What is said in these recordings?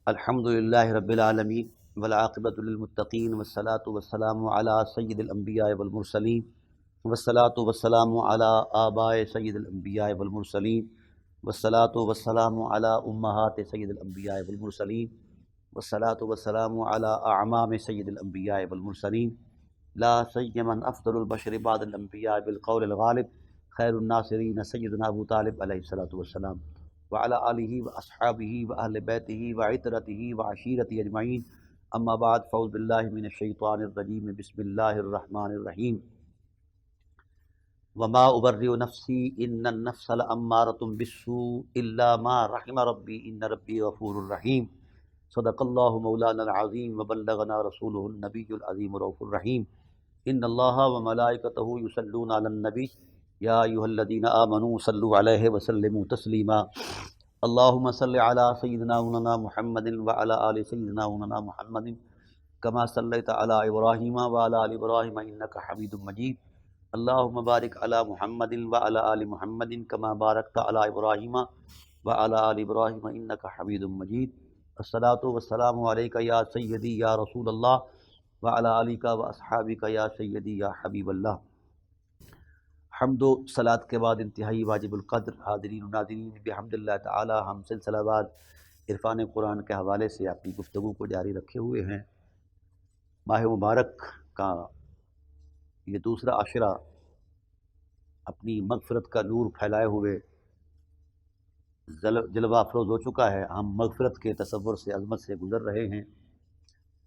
الحمدللہ رب العالمین والعاقبۃ للمتقین والصلاۃ والسلام علی سید الانبیاء والمرسلین والصلاۃ والسلام علی آباء سید الانبیاء والمرسلین والصلاۃ والسلام علی امہات سید الانبیاء والمرسلین والصلاۃ والسلام علی اعمام سید الانبیاء والمرسلین لا سیما افضل البشر بعد الانبیاء بالقول الغالب خیر الناصرین سیدنا ابو طالب علیہ الصلاۃ والسلام وعلى آلہ واصحابہ واہل بیتہ وعترتہ وعشیرتہ اجمعین اما بعد فاعوذ باللہ من الشیطان الرجیم بسم اللہ الرحمن الرحیم وما ابرئ نفسی ان النفس لامارۃ بالسوء الا ما رحم ربی ان ربی غفور رحیم صدق اللہ مولانا العظیم وبلغنا رسولہ النبی العظیم الرؤوف الرحیم ان اللہ وملائکتہ یصلون علی النبی یا ایھا الذین آمنوا صلوا علیہ وسلموا تسلیما اللہم صل علی سیدنا مولانا محمد وعلی آل سیدنا مولانا محمد کما صلیت علی ابراہیم وعلی آل ابراہیم انک حمید مجید اللہم بارک علی محمد وعلی آل محمد کما بارکت علی ابراہیم وعلی آل ابراہیم انک حمید مجید الصلاۃ والسلام علیک یا سیدی یا رسول اللہ وعلی آلک واصحابک یا سیدی یا حبیب اللہ۔ حمد و صلاۃ کے بعد انتہائی واجب القدر حاضرین و ناظرین بحمد اللہ تعالی ہم سلسلہ وار عرفان قرآن کے حوالے سے اپنی گفتگو کو جاری رکھے ہوئے ہیں۔ ماہ مبارک کا یہ دوسرا عشرہ اپنی مغفرت کا نور پھیلائے ہوئے جلوہ افروز ہو چکا ہے۔ ہم مغفرت کے تصور سے عظمت سے گزر رہے ہیں،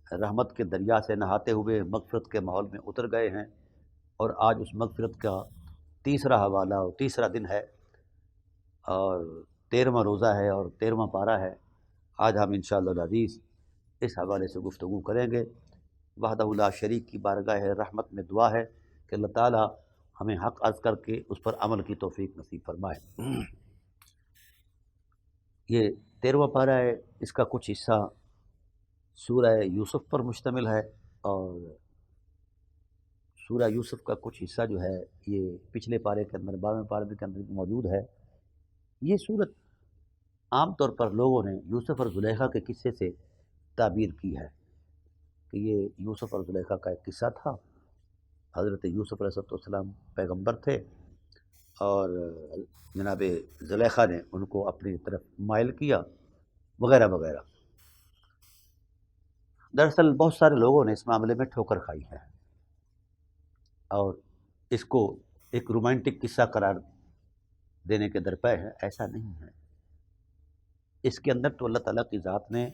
رحمت کے دریا سے نہاتے ہوئے مغفرت کے ماحول میں اتر گئے ہیں، اور آج اس مغفرت کا تیسرا حوالہ اور تیسرا دن ہے اور 13واں روزہ ہے اور 13واں پارہ ہے۔ آج ہم انشاءاللہ العزیز اس حوالے سے گفتگو کریں گے۔ وحدہ لا شریک کی بارگاہ رحمت میں دعا ہے کہ اللہ تعالی ہمیں حق عرض کر کے اس پر عمل کی توفیق نصیب فرمائے۔ یہ 13واں پارہ ہے، اس کا کچھ حصہ سورہ یوسف پر مشتمل ہے، اور سورہ یوسف کا کچھ حصہ جو ہے یہ پچھلے پارے کے اندر 12ویں پارے کے اندر موجود ہے۔ یہ صورت عام طور پر لوگوں نے یوسف اور زلیخا کے قصے سے تعبیر کی ہے کہ یہ یوسف اور زلیخا کا ایک قصہ تھا۔ حضرت یوسف علیہ السلام پیغمبر تھے اور جناب زلیخا نے ان کو اپنی طرف مائل کیا وغیرہ وغیرہ۔ دراصل بہت سارے لوگوں نے اس معاملے میں ٹھوکر کھائی ہے اور اس کو ایک رومانٹک قصہ قرار دینے کے درپے ہے۔ ایسا نہیں ہے، اس کے اندر تو اللہ تعالیٰ کی ذات نے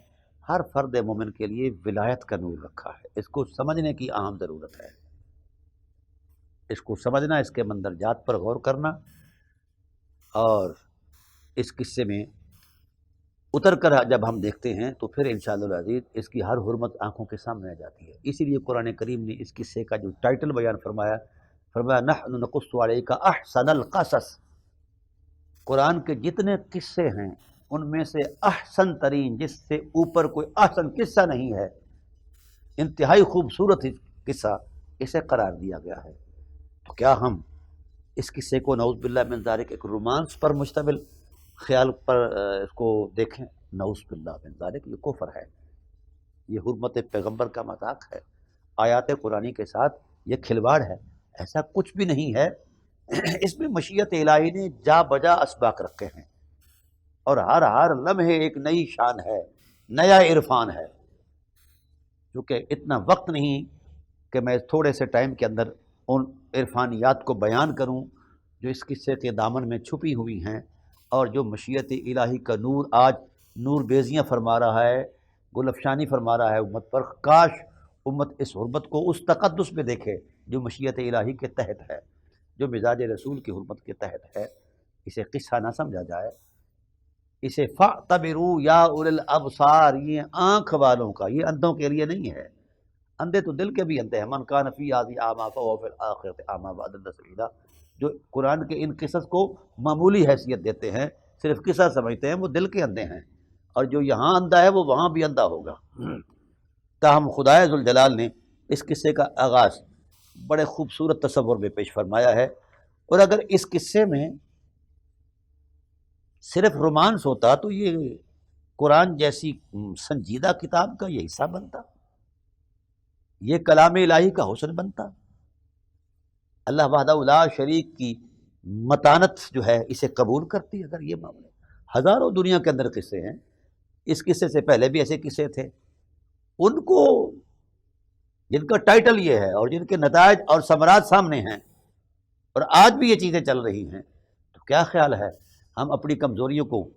ہر فرد مومن کے لیے ولایت کا نور رکھا ہے۔ اس کو سمجھنے کی اہم ضرورت ہے، اس کو سمجھنا، اس کے مندرجات پر غور کرنا، اور اس قصے میں اتر کر جب ہم دیکھتے ہیں تو پھر انشاءاللہ العزیز اس کی ہر حرمت آنکھوں کے سامنے آ جاتی ہے۔ اسی لیے قرآن کریم نے اس قصے کا جو ٹائٹل بیان فرمایا نحن نقص علیک احسن القصص۔ قرآن کے جتنے قصے ہیں ان میں سے احسن ترین، جس سے اوپر کوئی احسن قصہ نہیں ہے، انتہائی خوبصورت قصہ اسے قرار دیا گیا ہے۔ تو کیا ہم اس قصے کو نعوذ باللہ من ذالک ایک رومانس پر مشتمل خیال پر اس کو دیکھیں؟ نعوذ باللہ من ذالک، یہ کفر ہے، یہ حرمت پیغمبر کا مذاق ہے، آیات قرآنی کے ساتھ یہ کھلواڑ ہے۔ ایسا کچھ بھی نہیں ہے، اس میں مشیت الہی نے جا بجا اسباق رکھے ہیں، اور ہر لمحے ایک نئی شان ہے، نیا عرفان ہے۔ کیونکہ اتنا وقت نہیں کہ میں تھوڑے سے ٹائم کے اندر ان عرفانیات کو بیان کروں جو اس قصے کے دامن میں چھپی ہوئی ہیں، اور جو مشیت الہی کا نور آج نور بیزیاں فرما رہا ہے، گل افشانی فرما رہا ہے امت پر۔ کاش امت اس حرمت کو اس تقدس میں دیکھے جو مشیت الہی کے تحت ہے، جو مزاج رسول کی حرمت کے تحت ہے۔ اسے قصہ نہ سمجھا جائے، اسے فاعتبروا یا اولی الابصار، یہ آنکھ والوں کا، یہ اندھوں کے لیے نہیں ہے۔ اندھے تو دل کے بھی اندھے ہیں، من کان فی ھذہ اعمی فہو فی الآخرۃ اعمی واضل سبیلا۔ جو قرآن کے ان قصص کو معمولی حیثیت دیتے ہیں، صرف قصہ سمجھتے ہیں، وہ دل کے اندھے ہیں، اور جو یہاں اندھا ہے وہ وہاں بھی اندھا ہوگا۔ تاہم خدائے ذوالجلال نے اس قصے کا آغاز بڑے خوبصورت تصور میں پیش فرمایا ہے، اور اگر اس قصے میں صرف رومانس ہوتا تو یہ قرآن جیسی سنجیدہ کتاب کا یہ حصہ بنتا، یہ کلام الہی کا حسن بنتا؟ اللہ وحدہ لا شریک کی متانت جو ہے اسے قبول کرتی اگر یہ معاملہ؟ ہزاروں دنیا کے اندر قصے ہیں، اس قصے سے پہلے بھی ایسے قصے تھے، ان کو جن کا ٹائٹل یہ ہے اور جن کے نتائج اور ثمرات سامنے ہیں، اور آج بھی یہ چیزیں چل رہی ہیں، تو کیا خیال ہے ہم اپنی کمزوریوں کو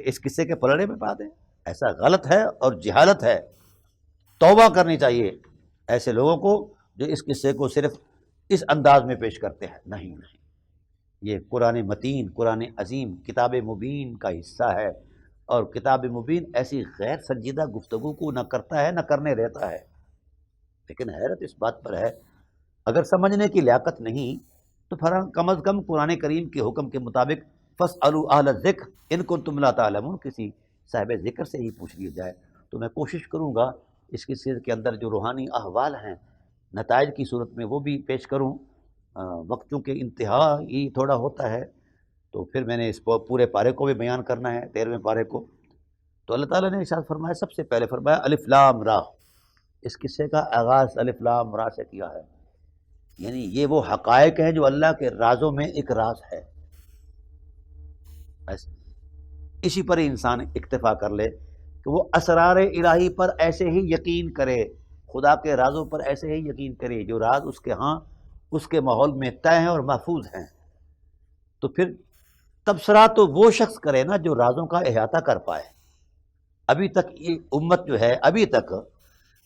اس قصے کے پلڑے میں پا دیں؟ ایسا غلط ہے اور جہالت ہے۔ توبہ کرنی چاہیے ایسے لوگوں کو جو اس قصے کو صرف اس انداز میں پیش کرتے ہیں۔ نہیں، یہ قرآن متین، قرآن عظیم، کتاب مبین کا حصہ ہے، اور کتاب مبین ایسی غیر سنجیدہ گفتگو کو نہ کرتا ہے نہ کرنے دیتا ہے۔ لیکن حیرت اس بات پر ہے، اگر سمجھنے کی لیاقت نہیں تو پھر کم از کم قرآن کریم کے حکم کے مطابق فاسألوا اہل الذکر ان کنتم لا تعلمون، کسی صاحب ذکر سے ہی پوچھ لیا جائے۔ تو میں کوشش کروں گا اس قصے کے اندر جو روحانی احوال ہیں نتائج کی صورت میں وہ بھی پیش کروں۔ وقت چونکہ انتہا ہی تھوڑا ہوتا ہے تو پھر میں نے اس پورے پارے کو بھی بیان کرنا ہے، 13ویں پارے کو۔ تو اللہ تعالیٰ نے ارشاد فرمایا، سب سے پہلے فرمایا الف لام را، اس قصے کا آغاز الف لام را سے کیا ہے، یعنی یہ وہ حقائق ہیں جو اللہ کے رازوں میں ایک راز ہے۔ اسی پر ہی انسان اکتفا کر لے کہ وہ اسرار الہی پر ایسے ہی یقین کرے، خدا کے رازوں پر ایسے ہی یقین کرے جو راز اس کے ہاں اس کے ماحول میں طے ہیں اور محفوظ ہیں۔ تو پھر تبصرہ تو وہ شخص کرے نا جو رازوں کا احاطہ کر پائے۔ ابھی تک یہ امت جو ہے ابھی تک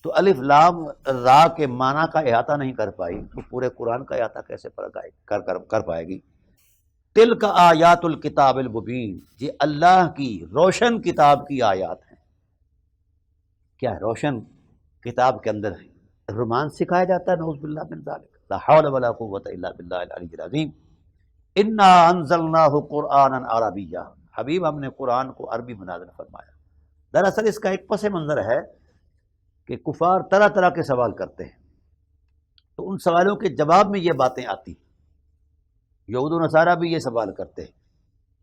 تو الف لام را کے معنی کا احاطہ نہیں کر پائی، تو پورے قرآن کا احاطہ کیسے کر پائے گی؟ تلک آیات الکتاب المبین، یہ اللہ کی روشن کتاب کی آیات ہیں۔ کیا ہے روشن کتاب کے اندر رومانس سکھایا جاتا ہے؟ نعوذ باللہ من ذالک، لا حول ولا قوۃ الا باللہ العلی العظیم۔ انا انزلناہ قرآنا عربیا، حبیب ہم نے قرآن کو عربی میں نازل فرمایا۔ دراصل اس کا ایک پس منظر ہے کہ کفار طرح طرح کے سوال کرتے ہیں، تو ان سوالوں کے جواب میں یہ باتیں آتی۔ یہود و نصارہ بھی یہ سوال کرتے ہیں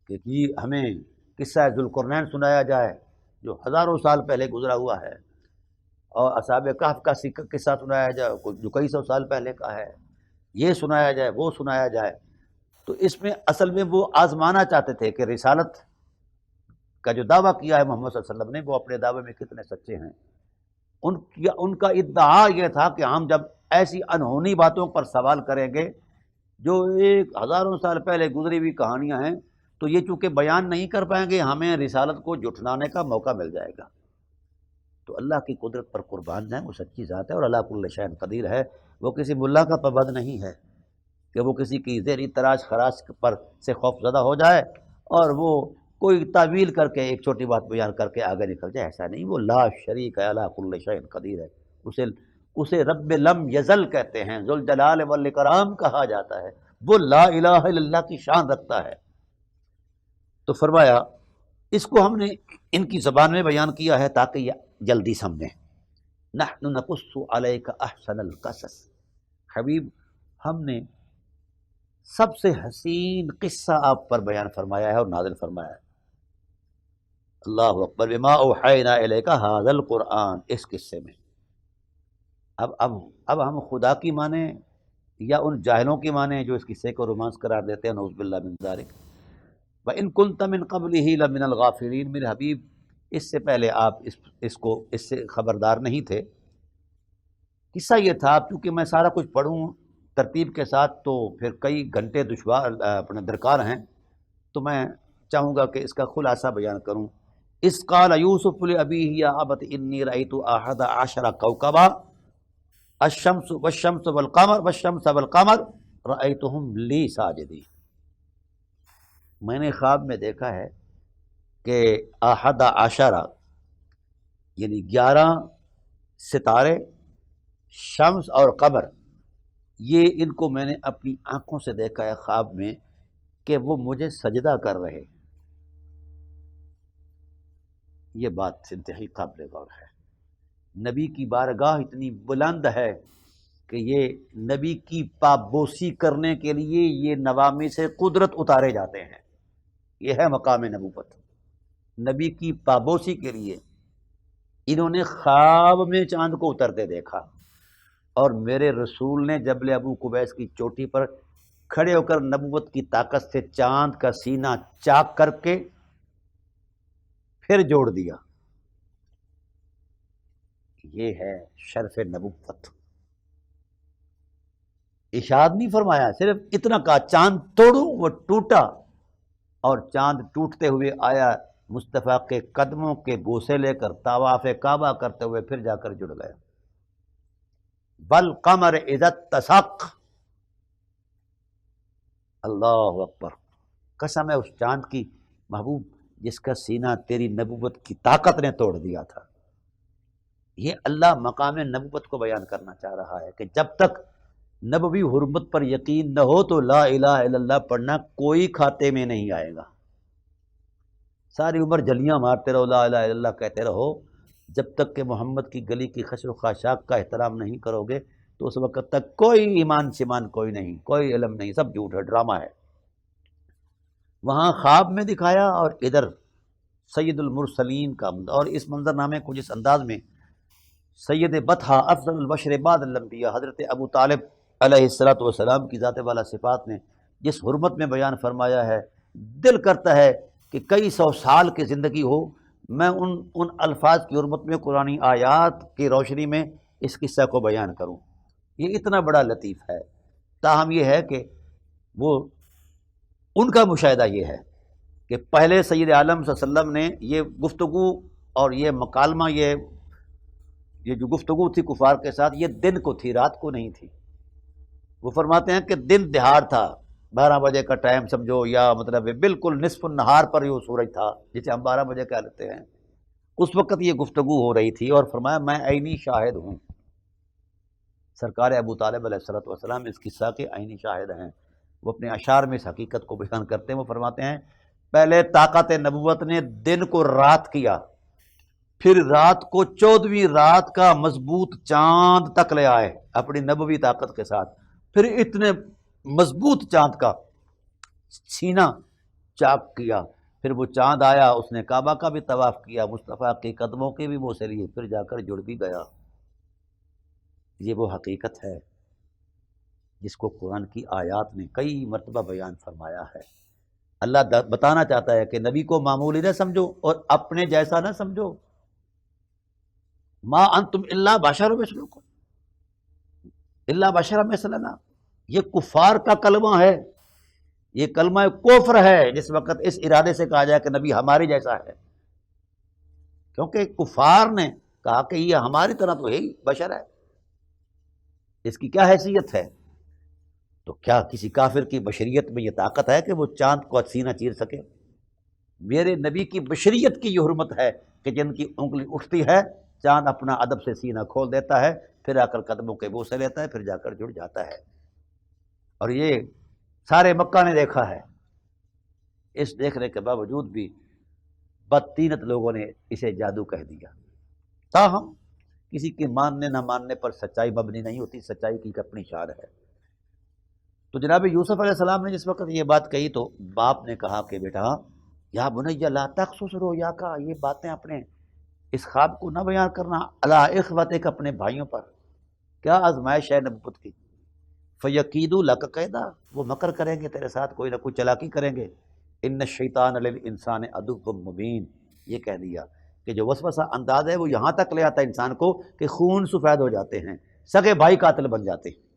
کہ جی ہمیں قصہ ذوالقرنین سنایا جائے جو ہزاروں سال پہلے گزرا ہوا ہے، اور اصحاب کہف کا قصہ سنایا جائے جو کئی سو سال پہلے کا ہے، یہ سنایا جائے وہ سنایا جائے۔ تو اس میں اصل میں وہ آزمانا چاہتے تھے کہ رسالت کا جو دعویٰ کیا ہے محمد صلی اللہ علیہ وسلم نے، وہ اپنے دعوے میں کتنے سچے ہیں۔ ان کا ادعا یہ تھا کہ ہم جب ایسی انہونی باتوں پر سوال کریں گے جو ایک ہزاروں سال پہلے گزری ہوئی کہانیاں ہیں، تو یہ چونکہ بیان نہیں کر پائیں گے، ہمیں رسالت کو جھٹلانے کا موقع مل جائے گا۔ تو اللہ کی قدرت پر قربان جائیں، وہ سچی ذات ہے اور اللہ کل شیء قدیر ہے۔ وہ کسی ملا کا پابند نہیں ہے کہ وہ کسی کی زیری تراش خراش پر سے خوف زدہ ہو جائے اور وہ کوئی تعویل کر کے ایک چھوٹی بات بیان کر کے آگے نکل جائے، ایسا نہیں۔ وہ لا شریک ہے، اللہ کل شیء قدیر ہے، اسے رب لم یزل کہتے ہیں، ذوالجلال والاکرام کہا جاتا ہے، وہ لا الہ الا اللہ کی شان رکھتا ہے۔ تو فرمایا اس کو ہم نے ان کی زبان میں بیان کیا ہے تاکہ یہ جلدی سمجھیں۔ نحن نقص علیک احسن القصص، حبیب ہم نے سب سے حسین قصہ آپ پر بیان فرمایا ہے اور نازل فرمایا ہے۔ اللہ اکبر، بما اوحینا الیک ھذا القرآن، اس قصے میں اب ہم خدا کی مانیں یا ان جاہلوں کی مانیں جو اس قصے کو رومانس قرار دیتے ہیں؟ نعوذ باللہ من ذالک۔ وَإِن كُنتَ مِن قَبْلِهِ لَمِنَ الْغَافِلِينَ، میرے حبیب اس سے پہلے آپ اس سے خبردار نہیں تھے۔ قصہ یہ تھا، کیونکہ میں سارا کچھ پڑھوں ترتیب کے ساتھ تو پھر کئی گھنٹے اپنے درکار ہیں، تو میں چاہوں گا کہ اس کا خلاصہ بیان کروں۔ اذ قال یوسف لأبیہ یا ابت انی رأیت احد عشر کوکبا الشمس والقمر رأیتہم لی ساجدین، میں نے خواب میں دیکھا ہے کہ احد عشرہ یعنی 11 ستارے، شمس اور قمر، یہ ان کو میں نے اپنی آنکھوں سے دیکھا ہے خواب میں کہ وہ مجھے سجدہ کر رہے۔ یہ بات انتہائی قابل غور ہے۔ نبی کی بارگاہ اتنی بلند ہے کہ یہ نبی کی پابوسی کرنے کے لیے یہ نوامی سے قدرت اتارے جاتے ہیں، یہ ہے مقام نبوت۔ نبی کی پابوسی کے لیے انہوں نے خواب میں چاند کو اترتے دیکھا، اور میرے رسول نے جبل ابو قبیس کی چوٹی پر کھڑے ہو کر نبوت کی طاقت سے چاند کا سینہ چاک کر کے پھر جوڑ دیا۔ یہ ہے شرف نبوت۔ ارشاد نہیں فرمایا، صرف اتنا کہا چاند توڑوں، وہ ٹوٹا، اور چاند ٹوٹتے ہوئے آیا مصطفیٰ کے قدموں کے بوسے لے کر طواف کعبہ کرتے ہوئے پھر جا کر جڑ گیا۔ والقمر اذا اتسق، اللہ اکبر، قسم ہے اس چاند کی محبوب جس کا سینہ تیری نبوت کی طاقت نے توڑ دیا تھا۔ یہ اللہ مقام نبوت کو بیان کرنا چاہ رہا ہے کہ جب تک نبوی حرمت پر یقین نہ ہو تو لا الہ الا اللہ پڑھنا کوئی کھاتے میں نہیں آئے گا۔ ساری عمر جلیاں مارتے رہو، لا الہ الا اللہ کہتے رہو، جب تک کہ محمد کی گلی کی خشر و خاشاک کا احترام نہیں کرو گے تو اس وقت تک کوئی ایمان شمان کوئی نہیں، کوئی علم نہیں، سب جھوٹ ہے، ڈرامہ ہے۔ وہاں خواب میں دکھایا اور ادھر سید المرسلین کا، اور اس منظر نامے کو جس انداز میں سید بطحہ افضل البشر بعد الانبیاء حضرت ابو طالب علیہ السلام کی ذات والا صفات نے جس حرمت میں بیان فرمایا ہے، دل کرتا ہے کہ کئی سو سال کی زندگی ہو میں ان الفاظ کی حرمت میں قرآنی آیات کی روشنی میں اس قصہ کو بیان کروں۔ یہ اتنا بڑا لطیف ہے، تاہم یہ ہے کہ وہ ان کا مشاہدہ یہ ہے کہ پہلے سید عالم صلی اللہ علیہ وسلم نے یہ گفتگو اور یہ مکالمہ، یہ جو گفتگو تھی کفار کے ساتھ، یہ دن کو تھی، رات کو نہیں تھی۔ وہ فرماتے ہیں کہ دن دہاڑ تھا، 12 بجے کا ٹائم سمجھو، یا مطلب بالکل نصف النہار پر یہ سورج تھا جسے ہم 12 بجے کہہ لیتے ہیں، اس وقت یہ گفتگو ہو رہی تھی، اور فرمایا میں عینی شاہد ہوں۔ سرکار ابو طالب علیہ السلام اس قصہ کے عینی شاہد ہیں، وہ اپنے اشعار میں اس حقیقت کو بیان کرتے ہیں۔ وہ فرماتے ہیں پہلے طاقت نبوت نے دن کو رات کیا، پھر رات کو 14ویں رات کا مضبوط چاند تک لے آئے اپنی نبوی طاقت کے ساتھ، پھر اتنے مضبوط چاند کا سینہ چاک کیا، پھر وہ چاند آیا، اس نے کعبہ کا بھی طواف کیا، مصطفیٰ کے قدموں کے بھی بوسے لیے، پھر جا کر جڑ بھی گیا۔ یہ وہ حقیقت ہے جس کو قرآن کی آیات نے کئی مرتبہ بیان فرمایا ہے۔ اللہ بتانا چاہتا ہے کہ نبی کو معمولی نہ سمجھو اور اپنے جیسا نہ سمجھو، ما انتم الا بشر مثلکم، الا بشر مثلنا، یہ کفار کا کلمہ ہے، یہ کلمہ کفر ہے جس وقت اس ارادے سے کہا جائے کہ نبی ہمارے جیسا ہے، کیونکہ کفار نے کہا کہ یہ ہماری طرح تو ہے ہی، بشر ہے، اس کی کیا حیثیت ہے؟ تو کیا کسی کافر کی بشریت میں یہ طاقت ہے کہ وہ چاند کو سینہ چیر سکے؟ میرے نبی کی بشریت کی یہ حرمت ہے کہ جن کی انگلی اٹھتی ہے چاند اپنا ادب سے سینہ کھول دیتا ہے، پھر آ کر قدموں کے بوسے لیتا ہے، پھر جا کر جڑ جاتا ہے۔ اور یہ سارے مکہ نے دیکھا ہے، اس دیکھنے کے باوجود بھی بدطینت لوگوں نے اسے جادو کہہ دیا۔ تاہم کسی کے ماننے نہ ماننے پر سچائی مبنی نہیں ہوتی، سچائی کی ایک اپنی شان ہے۔ تو جناب یوسف علیہ السلام نے جس وقت یہ بات کہی تو باپ نے کہا کہ بیٹا یا بنی لا تقصص رؤیاک، یہ باتیں اپنے اس خواب کو نہ بیان کرنا علی اخوتک، اپنے بھائیوں پر۔ کیا آزمائش ہے نبوت کی؟ فیکیدوا لک کیدا، وہ مکر کریں گے تیرے ساتھ، کوئی نہ کوئی چلاکی کریں گے۔ ان الشیطان للانسان عدو مبین، یہ کہہ دیا کہ جو وسوسہ انداز ہے وہ یہاں تک لے آتا ہے انسان کو کہ خون سفید ہو جاتے ہیں، سگے بھائی قاتل بن جاتے ہیں۔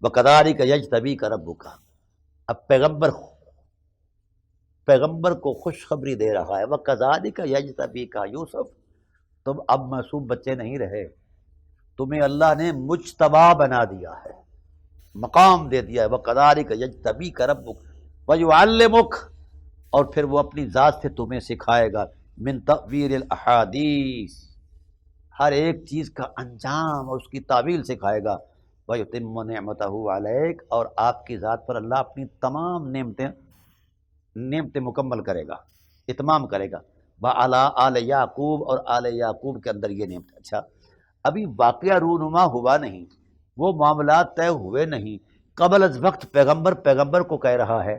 وَكَذَلِكَ يَجْتَبِيكَ رَبُّكَ، اب پیغمبر کو خوشخبری دے رہا ہے، وَكَذَلِكَ يَجْتَبِيكَ یوسف، تم اب معصوم بچے نہیں رہے، تمہیں اللہ نے مجتبی بنا دیا ہے، مقام دے دیا ہے، وَكَذَلِكَ يَجْتَبِيكَ رَبُّكَ وَيُعَلِّمُكَ، اور پھر وہ اپنی ذات سے تمہیں سکھائے گا، من تأویل الاحادیث، ہر ایک چیز کا انجام اور اس کی تعویل سکھائے گا، وَيُتِمُّ نِعْمَتَهُ عَلَيْكَ، اور آپ کی ذات پر اللہ اپنی تمام نعمتیں مکمل کرے گا، اتمام کرے گا، وَعَلَىٰ آلِ یعقوب، اور آل یعقوب کے اندر یہ نعمت۔ اچھا، ابھی واقعہ رونما ہوا نہیں، وہ معاملات طے ہوئے نہیں، قبل از وقت پیغمبر کو کہہ رہا ہے،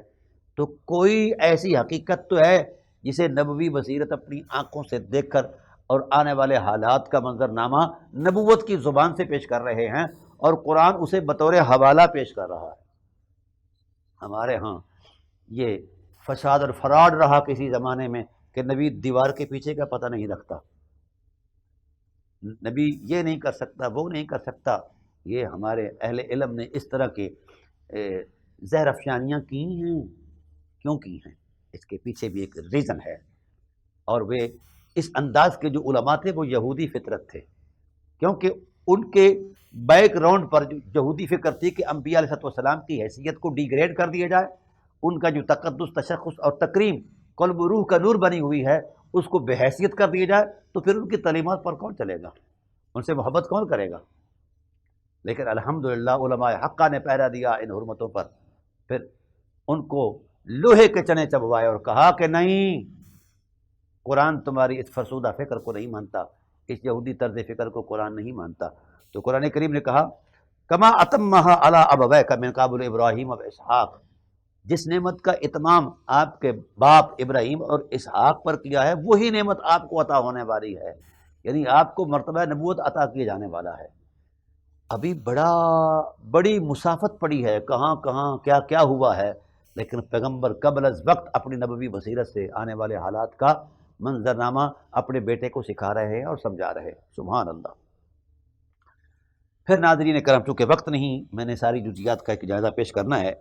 تو کوئی ایسی حقیقت تو ہے جسے نبوی بصیرت اپنی آنکھوں سے دیکھ کر اور آنے والے حالات کا منظرنامہ نبوت کی زبان سے پیش کر رہے ہیں، اور قرآن اسے بطور حوالہ پیش کر رہا ہے۔ ہمارے ہاں یہ فساد اور فراڈ رہا کسی زمانے میں کہ نبی دیوار کے پیچھے کا پتہ نہیں رکھتا، نبی یہ نہیں کر سکتا، وہ نہیں کر سکتا۔ یہ ہمارے اہل علم نے اس طرح کے زہر افشانیاں کی ہیں، کیوں کی ہیں؟ اس کے پیچھے بھی ایک ریزن ہے، اور وہ اس انداز کے جو علماء تھے وہ یہودی فطرت تھے، کیونکہ ان کے بیک گراؤنڈ پر جو یہودی فکر تھی کہ انبیاء علیہ السلام کی حیثیت کو ڈی گریڈ کر دیا جائے، ان کا جو تقدس، تشخص اور تکریم قلب و روح کا نور بنی ہوئی ہے اس کو بے حیثیت کر دیا جائے، تو پھر ان کی تعلیمات پر کون چلے گا، ان سے محبت کون کرے گا؟ لیکن الحمدللہ علماء حقہ نے پہرا دیا ان حرمتوں پر، پھر ان کو لوہے کے چنے چبوائے اور کہا کہ نہیں، قرآن تمہاری اس فرسودہ فکر کو نہیں مانتا، اس یہودی طرز فکر کو قرآن نہیں مانتا۔ تو قرآن کریم نے کہا کما اتمہا علی ابویک من قبل ابراہیم و اسحاق، جس نعمت کا اتمام آپ کے باپ ابراہیم اور اسحاق پر کیا ہے وہی نعمت آپ کو عطا ہونے والی ہے، یعنی آپ کو مرتبہ نبوت عطا کیے جانے والا ہے۔ ابھی بڑی مسافت پڑی ہے، کہاں کیا کیا ہوا ہے، لیکن پیغمبر قبل از وقت اپنی نبوی بصیرت سے آنے والے حالات کا منظرنامہ اپنے بیٹے کو سکھا رہے ہیں اور سمجھا رہے ہیں۔ سبحان اللہ۔ پھر ناظرین کرام، چونکہ وقت نہیں، میں نے ساری جزیات کا ایک جائزہ پیش کرنا ہے۔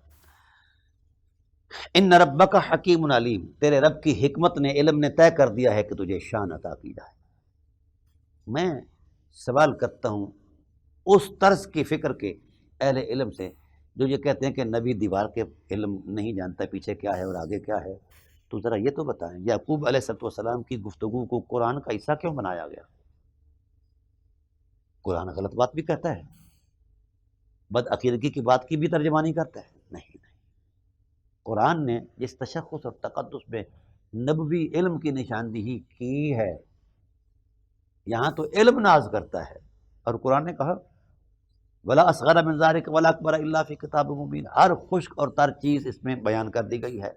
ان ربک حکیم علیم، تیرے رب کی حکمت نے، علم نے طے کر دیا ہے کہ تجھے شان عطا کی جائے۔ میں سوال کرتا ہوں اس طرز کی فکر کے اہل علم سے جو یہ کہتے ہیں کہ نبی دیوار کے علم نہیں جانتا پیچھے کیا ہے اور آگے کیا ہے، تو ذرا یہ تو بتائیں یعقوب علیہ السلام کی گفتگو کو قرآن کا حصہ کیوں بنایا گیا؟ قرآن غلط بات بھی کہتا ہے، بدعقیدگی کی بات کی بھی ترجمانی کرتا ہے؟ نہیں، قرآن نے جس تشخص اور تقدس میں نبوی علم کی نشاندہی کی ہے، یہاں تو علم ناز کرتا ہے، اور قرآن نے کہا ولا اصغر من ذلک ولا اکبر الا فی کتاب مبین، ہر خشک اور تر چیز اس میں بیان کر دی گئی ہے،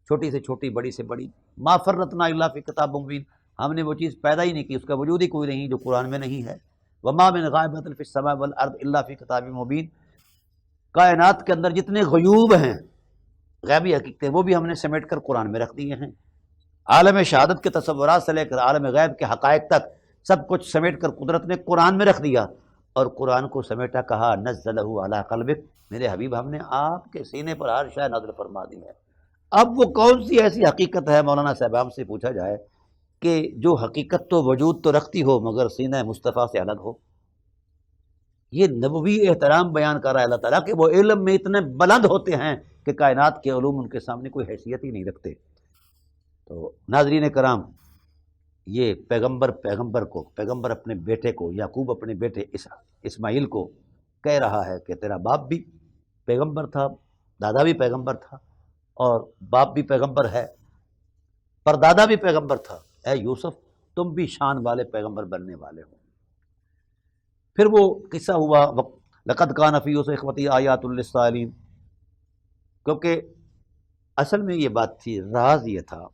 چھوٹی سے چھوٹی، بڑی سے بڑی، ما فرطنا الا فی کتاب مبین، ہم نے وہ چیز پیدا ہی نہیں کی، اس کا وجود ہی کوئی نہیں جو قرآن میں نہیں ہے۔ وما من غائبۃ فی السماء والارض الا فی کتاب مبین، کائنات کے اندر جتنے غیوب ہیں، غیبی حقیقتیں، وہ بھی ہم نے سمیٹ کر قرآن میں رکھ دیے ہیں، عالم شہادت کے تصورات سے لے کر عالم غیب کے حقائق تک سب کچھ سمیٹ کر قدرت نے قرآن میں رکھ دیا، اور قرآن کو سمیٹا کہا نزلہ علی قلبک، میرے حبیب ہم نے آپ کے سینے پر ہر شے نازل فرما دی ہے۔ اب وہ کون سی ایسی حقیقت ہے مولانا صاحب سے پوچھا جائے کہ جو حقیقت تو وجود تو رکھتی ہو مگر سینہ مصطفیٰ سے الگ ہو؟ یہ نبوی احترام بیان کر رہا ہے اللہ تعالیٰ کہ وہ علم میں اتنے بلند ہوتے ہیں کہ کائنات کے علوم ان کے سامنے کوئی حیثیت ہی نہیں رکھتے۔ تو ناظرین کرام، یہ پیغمبر اپنے بیٹے کو، یعقوب اپنے بیٹے اسماعیل کو کہہ رہا ہے کہ تیرا باپ بھی پیغمبر تھا، دادا بھی پیغمبر تھا، اور باپ بھی پیغمبر ہے، پردادا بھی پیغمبر تھا، اے یوسف تم بھی شان والے پیغمبر بننے والے ہو۔ پھر وہ قصہ ہوا لقد کان فی یوسف اخوتی آیات للسائلین، کیونکہ اصل میں یہ بات تھی، راز یہ تھا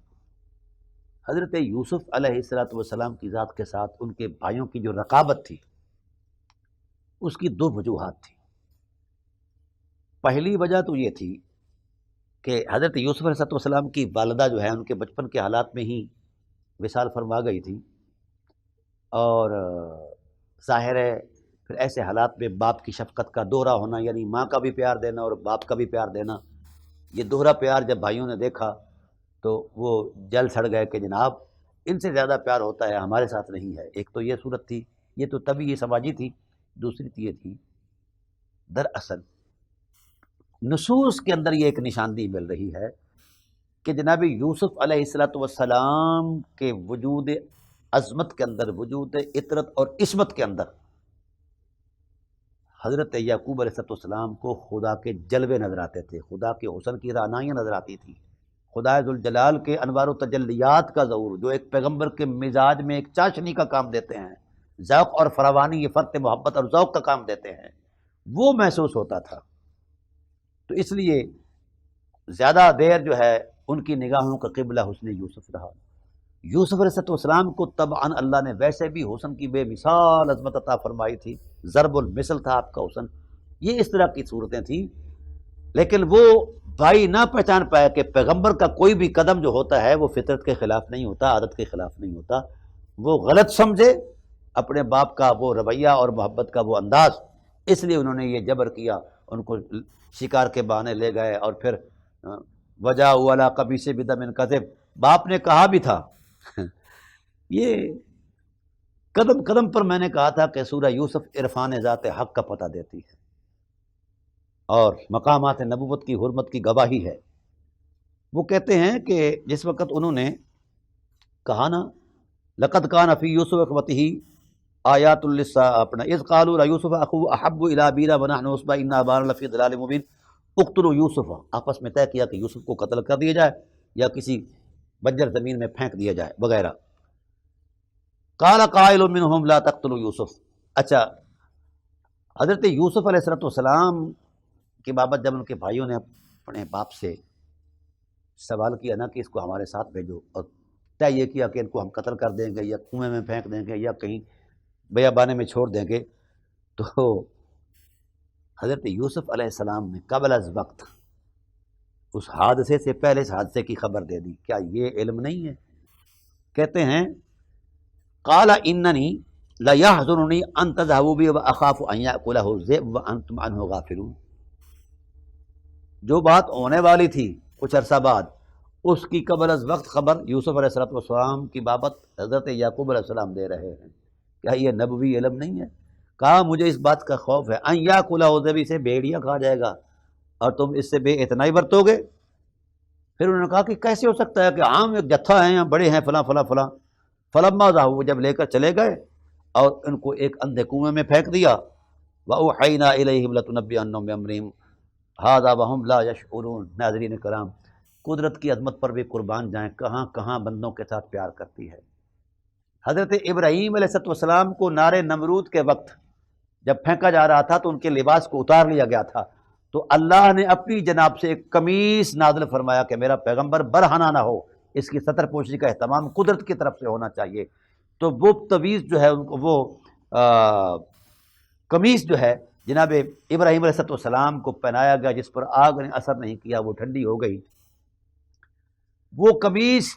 حضرت یوسف علیہ السلام کی ذات کے ساتھ ان کے بھائیوں کی جو رقابت تھی اس کی دو وجوہات تھی۔ پہلی وجہ تو یہ تھی کہ حضرت یوسف علیہ السلام کی والدہ جو ہے ان کے بچپن کے حالات میں ہی وصال فرما گئی تھی، اور ظاہر ہے پھر ایسے حالات میں باپ کی شفقت کا دورہ ہونا، یعنی ماں کا بھی پیار دینا اور باپ کا بھی پیار دینا، یہ دوہرا پیار جب بھائیوں نے دیکھا تو وہ جل سڑ گئے کہ جناب ان سے زیادہ پیار ہوتا ہے ہمارے ساتھ نہیں ہے۔ ایک تو یہ صورت تھی، یہ تو تبھی یہ سماجی تھی، دوسری یہ تھی دراصل نصوص کے اندر یہ ایک نشاندہی مل رہی ہے کہ جناب یوسف علیہ السلام کے وجود عظمت کے اندر، وجود عطرت اور عصمت کے اندر حضرت یعقوب علیہ السلام کو خدا کے جلوے نظر آتے تھے، خدا کے حسن کی رعنائیاں نظر آتی تھی، خدا ذوالجلال کے انوار و تجلیات کا ظہور جو ایک پیغمبر کے مزاج میں ایک چاشنی کا کام دیتے ہیں، ذوق اور فراوانی، یہ فرط محبت اور ذوق کا کام دیتے ہیں، وہ محسوس ہوتا تھا۔ تو اس لیے زیادہ دیر جو ہے ان کی نگاہوں کا قبلہ حسن یوسف رہا۔ یوسف علیہ السلام کو طبعاً اللہ نے ویسے بھی حسن کی بے مثال عظمت عطا فرمائی تھی، ضرب المثل تھا آپ کا حسن، یہ اس طرح کی صورتیں تھیں، لیکن وہ بھائی نہ پہچان پایا کہ پیغمبر کا کوئی بھی قدم جو ہوتا ہے وہ فطرت کے خلاف نہیں ہوتا، عادت کے خلاف نہیں ہوتا، وہ غلط سمجھے اپنے باپ کا وہ رویہ اور محبت کا وہ انداز، اس لیے انہوں نے یہ جبر کیا، ان کو شکار کے بہانے لے گئے، اور پھر وجاءوا علی قمیصہ بدم کذب، باپ نے کہا بھی تھا یہ قدم قدم پر میں نے کہا تھا کہ سورہ یوسف عرفان ذات حق کا پتہ دیتی ہے اور مقامات نبوت کی حرمت کی گواہی ہے۔ وہ کہتے ہیں کہ جس وقت انہوں نے کہا نا لقد کان فی یوسف اخوتہ آیات اپنا اذ قالوا یوسف اخوہ احب الی ابینا ونحن عصبہ ان ابانا لفی ضلال مبین اقتلوا یوسف، آپس میں طے کیا کہ یوسف کو قتل کر دیا جائے یا کسی بنجر زمین میں پھینک دیا جائے وغیرہ۔ قال قائل منہم لا تقتلوا یوسف، اچھا حضرت یوسف علیہ السلام کی بابت جب ان کے بھائیوں نے اپنے باپ سے سوال کیا نا کہ اس کو ہمارے ساتھ بھیجو، اور طے یہ کیا کہ ان کو ہم قتل کر دیں گے یا کنویں میں پھینک دیں گے یا کہیں بیابانے میں چھوڑ دیں گے، تو حضرت یوسف علیہ السلام نے قبل از وقت اس حادثے سے پہلے اس حادثے کی خبر دے دی۔ کیا یہ علم نہیں ہے؟ کہتے ہیں قال اننی لیحزننی ان تذهبوا بی واخاف ان یاکلہ الذئب وانتم عنہ غافلون، جو بات ہونے والی تھی کچھ عرصہ بعد اس کی قبل از وقت خبر یوسف علیہ السلام کی بابت حضرت یعقوب علیہ السلام دے رہے ہیں۔ کیا یہ نبوی علم نہیں ہے؟ کہا مجھے اس بات کا خوف ہے ان یاکلہ الذئب، سے بھیڑیا کھا جائے گا اور تم اس سے بے اعتنائی برتو گے۔ پھر انہوں نے کہا کہ کیسے ہو سکتا ہے کہ عام ایک جتھا ہے، بڑے ہیں فلاں فلاں فلاں، فلما ذهبوا، جب لے کر چلے گئے اور ان کو ایک اندھے کنویں میں پھینک دیا، وَأُوحَيْنَا إِلَيْهِمْ لَتُنَبِّئَنَّهُم بِأَمْرِهِمْ هَٰذَا وَهُمْ لَا يَشْعُرُونَ۔ ناظرین کرام، قدرت کی عظمت پر بھی قربان جائیں، کہاں کہاں بندوں کے ساتھ پیار کرتی ہے۔ حضرت ابراہیم علیہ السلام کو نار نمرود کے وقت جب پھینکا جا رہا تھا تو ان کے لباس کو اتار لیا گیا تھا، تو اللہ نے اپنی جناب سے ایک قمیص نازل فرمایا کہ میرا پیغمبر برہنہ نہ ہو، اس کی ستر پوشی کا اہتمام قدرت کی طرف سے ہونا چاہیے۔ تو وہ تویز جو ہے ان کو وہ قمیص جو ہے جناب ابراہیم علیہ السلام کو پہنایا گیا، جس پر آگ نے اثر نہیں کیا، وہ ٹھنڈی ہو گئی۔ وہ قمیص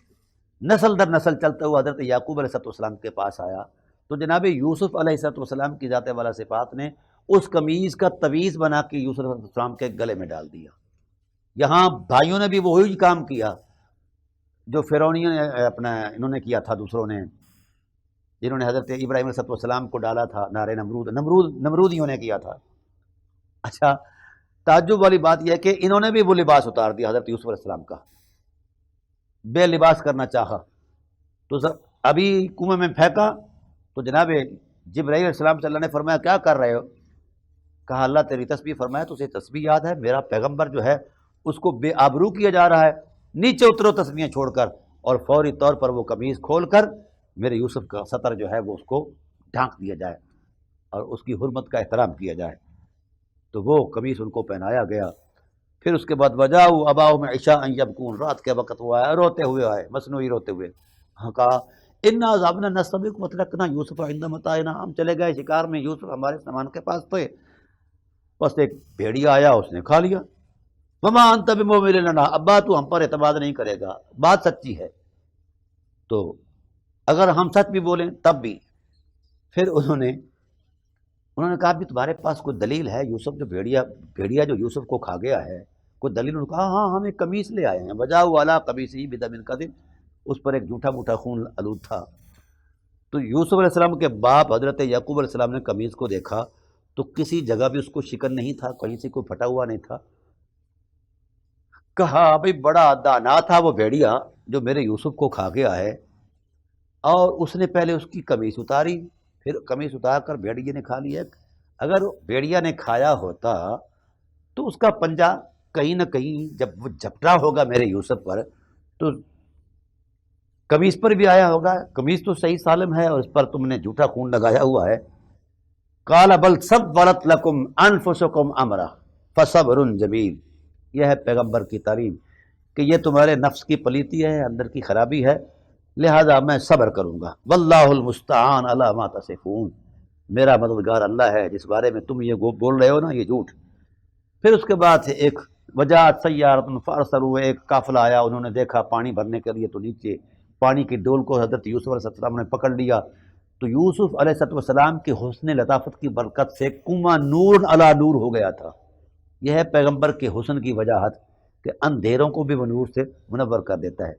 نسل در نسل چلتا ہوا حضرت یعقوب علیہ السلام کے پاس آیا، تو جناب یوسف علیہ السلام کی ذات والا صفات نے اس قمیص کا تویز بنا کے یوسف علیہ السلام کے گلے میں ڈال دیا۔ یہاں بھائیوں نے بھی وہی کام کیا جو فرعونیوں نے انہوں نے کیا تھا، دوسروں نے جنہوں نے حضرت ابراہیم علیہ السلام کو ڈالا تھا نار نمرودیوں نے کیا تھا۔ اچھا تعجب والی بات یہ ہے کہ انہوں نے بھی وہ لباس اتار دیا حضرت یوسف علیہ السلام کا، بے لباس کرنا چاہا، تو ابھی کنویں میں پھینکا تو جناب جبرائیل علیہ السلام سے اللہ نے فرمایا کیا کر رہے ہو؟ کہا اللہ تیری تسبیح، فرمایا تجھے تسبیح یاد ہے؟ میرا پیغمبر جو ہے اس کو بے آبرو کیا جا رہا ہے، نیچے اترو تسبیحیں چھوڑ کر، اور فوری طور پر وہ قمیص کھول کر میرے یوسف کا سطر جو ہے وہ اس کو ڈھانک دیا جائے اور اس کی حرمت کا احترام کیا جائے۔ تو وہ قمیص ان کو پہنایا گیا۔ پھر اس کے بعد وجاؤ اباؤہم عشاء یبکون، رات کے وقت وہ آئے روتے ہوئے آئے، مصنوعی روتے ہوئے، کہا انا ذهبنا نستبق وتركنا یوسف عند متاعنا، ہم چلے گئے شکار میں، یوسف ہمارے سامان کے پاس تھے، بس ایک بھیڑیا آیا اس نے کھا لیا۔ وما انت بمؤمن لنا، ابا تو ہم پر اعتماد نہیں کرے گا، بات سچی ہے تو اگر ہم سچ بھی بولیں تب بھی۔ پھر انہوں نے کہا بھی تمہارے پاس کوئی دلیل ہے؟ یوسف جو بھیڑیا جو یوسف کو کھا گیا ہے کوئی دلیل؟ انہوں نے کہا ہاں ہم ایک قمیص لے آئے ہیں، وجاء والا قمیصہ بدم قدم، اس پر ایک جھوٹا موٹا خون آلود تھا۔ تو یوسف علیہ السلام کے باپ حضرت یعقوب علیہ السلام نے قمیص کو دیکھا تو کسی جگہ بھی اس کو شکن نہیں تھا، کہیں سے کوئی پھٹا ہوا نہیں تھا۔ کہا بھئی بڑا دانا تھا وہ بھیڑیا جو میرے یوسف کو کھا گیا ہے، اور اس نے پہلے اس کی قمیص اتاری، پھر قمیص اتار کر بھیڑیے نے کھا لیا۔ اگر بھیڑیا نے کھایا ہوتا تو اس کا پنجہ کہیں نہ کہیں جب وہ جھپٹا ہوگا میرے یوسف پر تو قمیص پر بھی آیا ہوگا، قمیص تو صحیح سالم ہے اور اس پر تم نے جھوٹا خون لگایا ہوا ہے۔ قال بل سولت لکم انفسکم امرا فصبر جمیل، یہ ہے پیغمبر کی تعلیم کہ یہ تمہارے نفس کی پلیتی ہے، اندر کی خرابی ہے، لہذا میں صبر کروں گا۔ واللہ المستعان علی ما تصفون، میرا مددگار اللہ ہے جس بارے میں تم یہ بول رہے ہو نا یہ جھوٹ۔ پھر اس کے بعد ایک وجاءت سیارۃ فارسلوا، ایک قافلہ آیا، انہوں نے دیکھا پانی بھرنے کے لیے، تو نیچے پانی کی ڈول کو حضرت یوسف علیہ السلام نے پکڑ لیا، تو یوسف علیہ السلام کی حسن لطافت کی برکت سے کنواں نور علی نور ہو گیا تھا۔ یہ ہے پیغمبر کے حسن کی وجاہت کہ اندھیروں کو بھی وہ نور سے منور کر دیتا ہے۔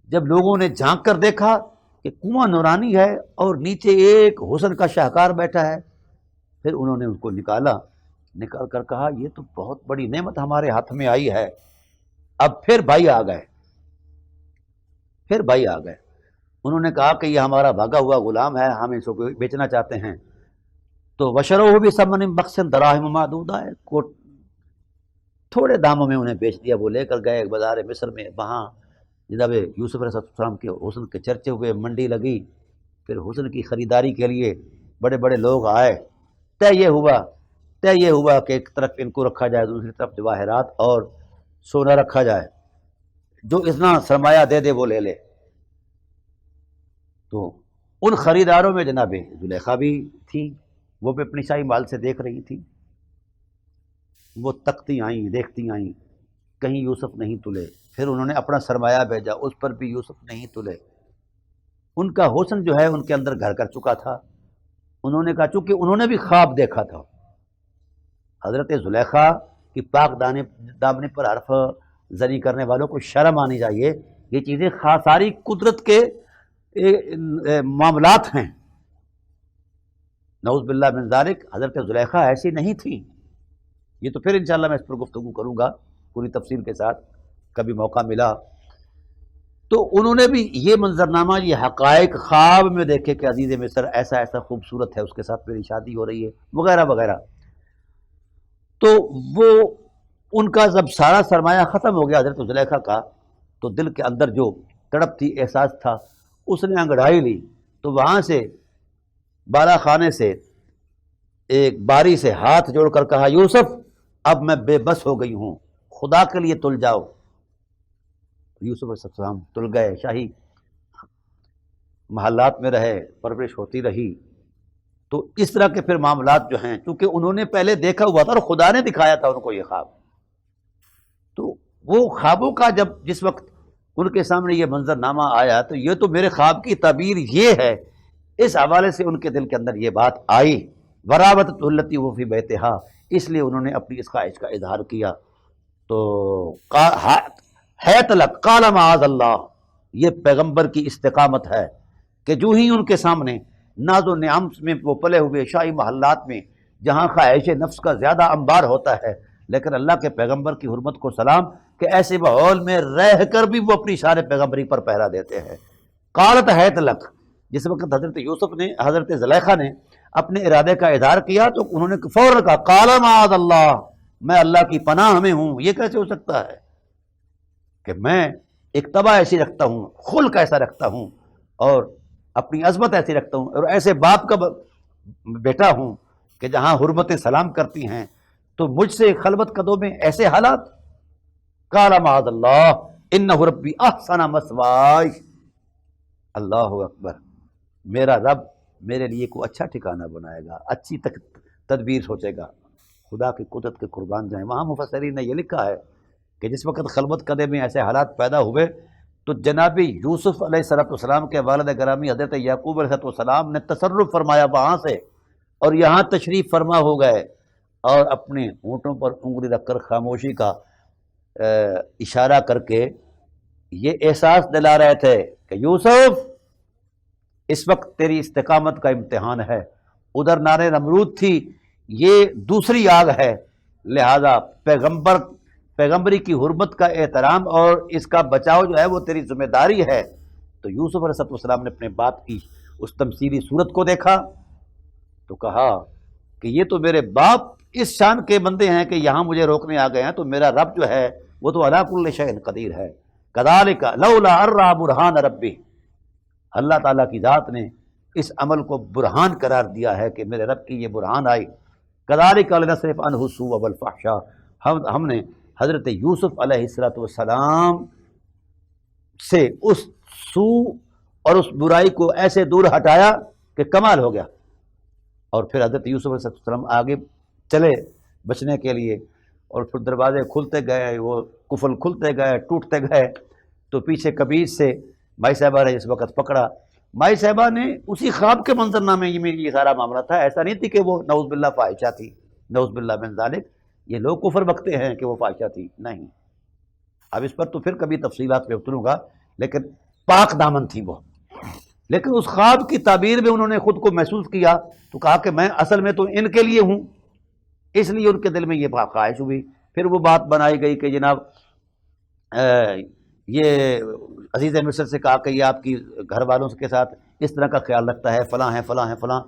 جب لوگوں نے جھانک کر دیکھا کہ کنواں نورانی ہے اور نیچے ایک حسن کا شاہکار بیٹھا ہے، پھر انہوں نے اس کو نکال کر کہا یہ تو بہت بڑی نعمت ہمارے ہاتھ میں آئی ہے۔ اب پھر بھائی آ گئے، انہوں نے کہا کہ یہ ہمارا بھاگا ہوا غلام ہے، ہم اس کو بیچنا چاہتے ہیں۔ تو وشروہ بثمن بخس دراہم معدودہ، کو تھوڑے داموں میں انہیں بیچ دیا۔ وہ لے کر گئے بازار مصر میں، وہاں جناب یوسف علیہ السلام کے حسن کے چرچے ہوئے، منڈی لگی، پھر حسن کی خریداری کے لیے بڑے بڑے لوگ آئے۔ طے یہ ہوا کہ ایک طرف ان کو رکھا جائے، دوسری طرف جواہرات اور سونا رکھا جائے، جو اتنا سرمایہ دے وہ لے لے۔ تو ان خریداروں میں جناب زلیخا بھی تھی، وہ بھی اپنی شاہی مال سے دیکھ رہی تھی۔ وہ تکتی آئیں، دیکھتی آئیں، کہیں یوسف نہیں تلے، پھر انہوں نے اپنا سرمایہ بھیجا، اس پر بھی یوسف نہیں تلے۔ ان کا حسن جو ہے ان کے اندر گھر کر چکا تھا۔ انہوں نے کہا، چونکہ انہوں نے بھی خواب دیکھا تھا، حضرت زلیخا کی پاک دامنی پر حرف زنی کرنے والوں کو شرم آنی چاہیے، یہ چیزیں ساری قدرت کے معاملات ہیں، نعوذ باللہ من ذالک۔ حضرت زلیخا ایسی نہیں تھی۔ یہ تو پھر انشاءاللہ میں اس پر گفتگو کروں گا پوری تفصیل کے ساتھ، کبھی موقع ملا۔ تو انہوں نے بھی یہ منظرنامہ، یہ حقائق خواب میں دیکھے کہ عزیز مصر ایسا ایسا خوبصورت ہے، اس کے ساتھ میری شادی ہو رہی ہے وغیرہ وغیرہ۔ تو وہ ان کا جب سارا سرمایہ ختم ہو گیا حضرت زلیخا کا، تو دل کے اندر جو تڑپ تھی، احساس تھا، اس نے انگڑائی لی، تو وہاں سے بالا خانے سے ایک باری سے ہاتھ جوڑ کر کہا، یوسف اب میں بے بس ہو گئی ہوں، خدا کے لیے تل جاؤ۔ یوسف علیہ السلام تل گئے، شاہی محلات میں رہے، پرورش ہوتی رہی۔ تو اس طرح کے پھر معاملات جو ہیں، چونکہ انہوں نے پہلے دیکھا ہوا تھا اور خدا نے دکھایا تھا ان کو یہ خواب، تو وہ خوابوں کا جس وقت ان کے سامنے یہ منظرنامہ آیا تو یہ تو میرے خواب کی تعبیر یہ ہے، اس حوالے سے ان کے دل کے اندر یہ بات آئی، وراودت التی وہ فی بیتہا، اس لیے انہوں نے اپنی اس خواہش کا اظہار کیا۔ تو ہے تلک قال معاذ اللہ، یہ پیغمبر کی استقامت ہے کہ جو ہی ان کے سامنے ناز و نعم میں وہ پلے ہوئے شاہی محلات میں، جہاں خواہش نفس کا زیادہ انبار ہوتا ہے، لیکن اللہ کے پیغمبر کی حرمت کو سلام کہ ایسے ماحول میں رہ کر بھی وہ اپنی شان پیغمبری پر پہرا دیتے ہیں۔ قالت حیت لک، جس وقت حضرت یوسف نے، حضرت زلیخا نے اپنے ارادے کا اظہار کیا تو انہوں نے فوراً کہا، قال معاذ اللہ، میں اللہ کی پناہ میں ہوں۔ یہ کیسے ہو سکتا ہے کہ میں ایک طبع ایسی رکھتا ہوں، خلق ایسا رکھتا ہوں، اور اپنی عظمت ایسی رکھتا ہوں، اور ایسے باپ کا بیٹا ہوں کہ جہاں حرمتیں سلام کرتی ہیں، تو مجھ سے خلوت قدوں میں ایسے حالات۔ قال معاذ اللہ انہ ربی احسن مثوائی، اللہ اکبر، میرا رب میرے لیے کوئی اچھا ٹھکانہ بنائے گا، اچھی تدبیر سوچے گا۔ خدا کی قدرت کے قربان جائیں۔ وہاں مفسرین نے یہ لکھا ہے کہ جس وقت خلوت قدے میں ایسے حالات پیدا ہوئے تو جناب یوسف علیہ السلام کے والد گرامی حضرت یعقوب علیہ السلام نے تصرف فرمایا وہاں سے، اور یہاں تشریف فرما ہو گئے، اور اپنے ہونٹوں پر انگلی رکھ کر خاموشی کا اشارہ کر کے یہ احساس دلا رہے تھے کہ یوسف اس وقت تیری استقامت کا امتحان ہے، ادھر نار نمرود تھی، یہ دوسری آگ ہے، لہذا پیغمبری کی حرمت کا احترام اور اس کا بچاؤ جو ہے وہ تیری ذمہ داری ہے۔ تو یوسف علیہ السلام نے اپنے باپ کی اس تمثیلی صورت کو دیکھا تو کہا کہ یہ تو میرے باپ اس شان کے بندے ہیں کہ یہاں مجھے روکنے آ گئے ہیں، تو میرا رب جو ہے وہ تو علی کل شیء قدیر ہے۔ کذالک لولا ارى برہان ربی، اللہ تعالیٰ کی ذات نے اس عمل کو برہان قرار دیا ہے کہ میرے رب کی یہ برہان آئی۔ کذالک لنصرف عنہ السوء والفحشاء، ہم نے حضرت یوسف علیہ السلام سے اس سوء اور اس برائی کو ایسے دور ہٹایا کہ کمال ہو گیا۔ اور پھر حضرت یوسف علیہ السلام آگے چلے بچنے کے لیے، اور پھر دروازے کھلتے گئے، وہ قفل کھلتے گئے، ٹوٹتے گئے، تو پیچھے کبیز سے مائی صاحبہ نے اس وقت پکڑا۔ مائی صاحبہ نے اسی خواب کے منظرنامے میں یہ سارا معاملہ تھا، ایسا نہیں تھی کہ وہ نعوذ باللہ فاحشہ تھی، نعوذ باللہ من ذالک، یہ لوگ کفر بکتے ہیں کہ وہ فاحشہ تھی، نہیں۔ اب اس پر تو پھر کبھی تفصیلات میں اتروں گا، لیکن پاک دامن تھی وہ۔ لیکن اس خواب کی تعبیر میں انہوں نے خود کو محسوس کیا تو کہا کہ میں اصل میں تو ان کے لیے ہوں، اس لیے ان کے دل میں یہ خواہش ہوئی۔ پھر وہ بات بنائی گئی کہ جناب یہ عزیز مصر سے کہا کہ یہ آپ کی گھر والوں کے ساتھ اس طرح کا خیال رکھتا ہے، فلاں ہے فلاں ہے فلاں،